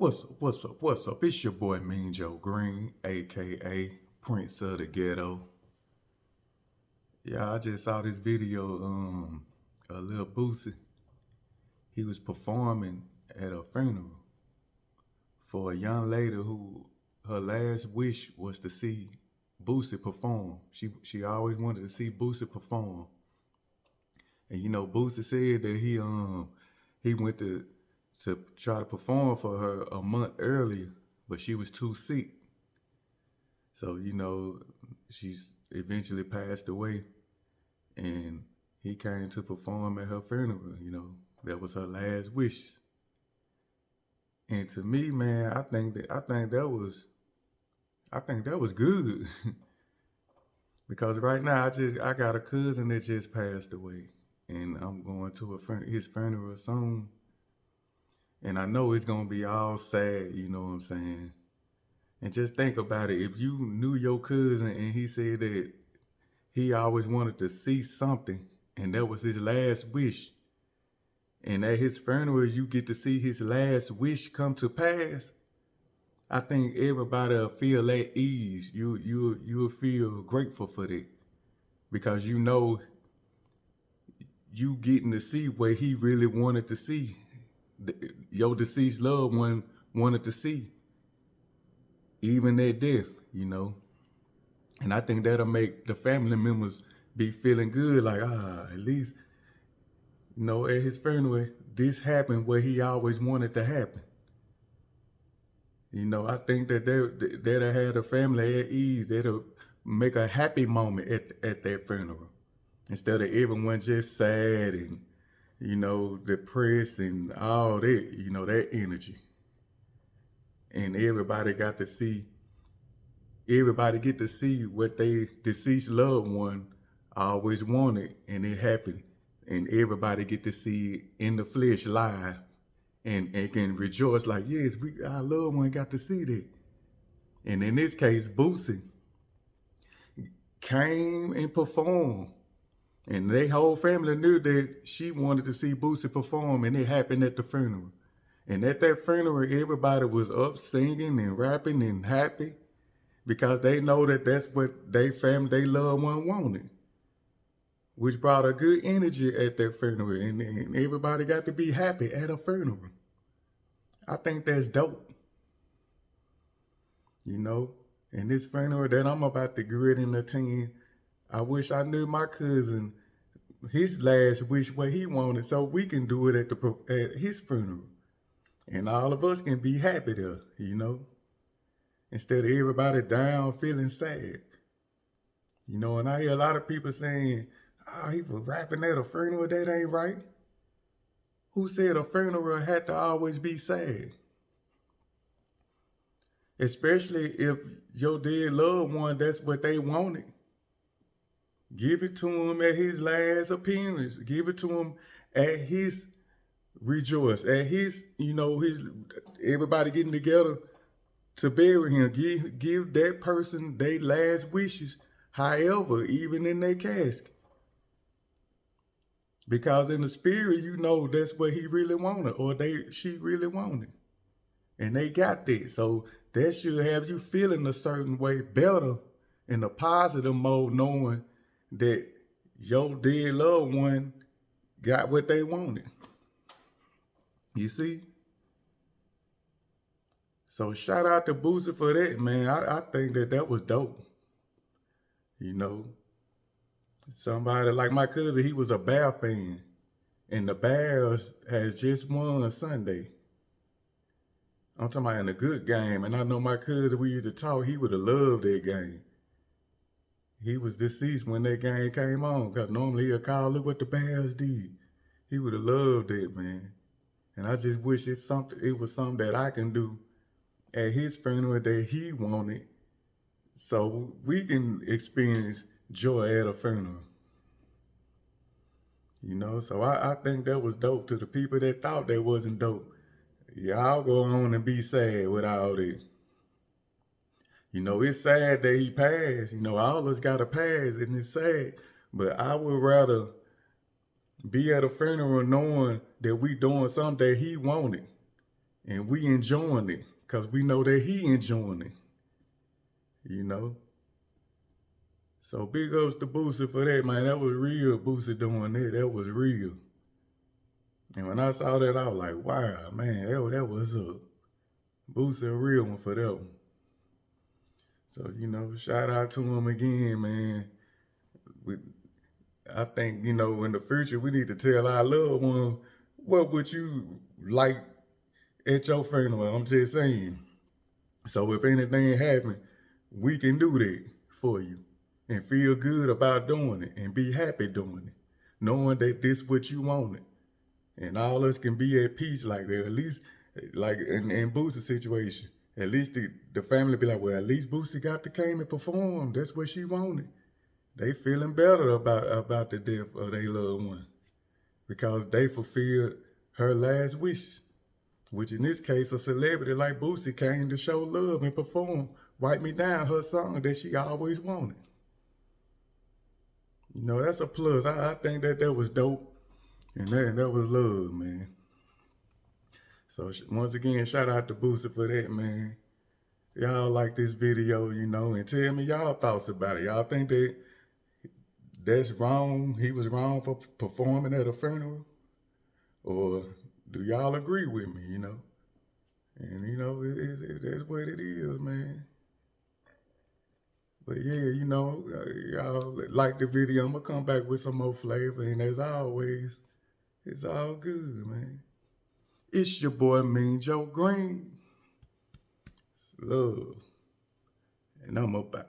What's up? It's your boy Mean Joe Green, aka Prince of the Ghetto. Yeah, I just saw this video, a little Boosie. He was performing at a funeral for a young lady who her last wish was to see Boosie perform. She always wanted to see Boosie perform. And Boosie said that he went to try to perform for her a month earlier, but she was too sick. So, she's eventually passed away, and he came to perform at her funeral. That was her last wish. And to me, man, I think that was good. Because right now I got a cousin that just passed away, and I'm going to his funeral soon. And I know it's gonna be all sad, you know what I'm saying? And just think about it. If you knew your cousin and he said that he always wanted to see something and that was his last wish, and at his funeral you get to see his last wish come to pass, I think everybody will feel at ease. You'll feel grateful for that, because you getting to see what he really wanted to see. Your deceased loved one wanted to see, even at death. And I think that'll make the family members be feeling good, like, at least, at his funeral, this happened what he always wanted to happen. I think that'll have the family at ease. That'll make a happy moment at that funeral, instead of everyone just sad and, depressed and all that, that energy. And everybody get to see what they deceased loved one always wanted, and it happened. And everybody get to see it in the flesh live, and can rejoice like, yes, our loved one got to see that. And in this case, Boosie came and performed. And their whole family knew that she wanted to see Boosie perform, and it happened at the funeral. And at that funeral, everybody was up singing and rapping and happy, because they know that that's what they loved one wanted, which brought a good energy at that funeral, and everybody got to be happy at a funeral. I think that's dope. And this funeral that I'm about to grit and attend, I wish I knew my cousin, his last wish, what he wanted, so we can do it at his funeral. And all of us can be happy there, instead of everybody down feeling sad. And I hear a lot of people saying, he was rapping at a funeral, that ain't right. Who said a funeral had to always be sad? Especially if your dead loved one, that's what they wanted. Give it to him at his last appearance. Give it to him at his rejoice, at his, everybody getting together to bury him. Give that person their last wishes, however, even in their casket. Because in the spirit, that's what he really wanted, or she really wanted. And they got that. So that should have you feeling a certain way better, in a positive mode, knowing that your dead loved one got what they wanted. You see? So shout out to Boosie for that, man. I think that was dope. Somebody like my cousin, he was a Bear fan. And the Bears has just won Sunday. I'm talking about in a good game. And I know my cousin, we used to talk, he would have loved that game. He was deceased when that game came on, because normally he'll call, look what the Bears did. He would have loved it, man. And I just wish it was something that I can do at his funeral that he wanted, so we can experience joy at a funeral. So I think that was dope. To the people that thought that wasn't dope, y'all go on and be sad with all that. It's sad that he passed. All of us got to pass, and it's sad. But I would rather be at a funeral knowing that we doing something that he wanted, And we enjoying it because we know that he enjoying it, you know? So big ups to Boosie for that, man. That was real, Boosie doing that. That was real. And when I saw that, I was like, wow, man, that was a Boosie a real one for that one. So, you know, shout out to him again, man. I think, you know, in the future, we need to tell our loved ones, what would you like at your funeral? I'm just saying. So if anything happen, we can do that for you and feel good about doing it and be happy doing it, knowing that this what you wanted. And all us can be at peace like that. At least, like in Boosie's situation, at least the family be like, well, at least Boosie got to came and perform. That's what she wanted. They feeling better about the death of their loved one because they fulfilled her last wishes, which in this case, a celebrity like Boosie came to show love and perform Wipe Me Down, her song that she always wanted. You know, that's a plus. I think that was dope. And that was love, man. So once again, shout out to Boosie for that, man. Y'all like this video, you know, and tell me y'all thoughts about it. Y'all think that's wrong? He was wrong for performing at a funeral? Or do y'all agree with me, you know? And, you know, that's what it is, man. But yeah, you know, y'all like the video. I'm going to come back with some more flavor. And as always, it's all good, man. It's your boy, Mean Joe Green. It's love. And I'm about.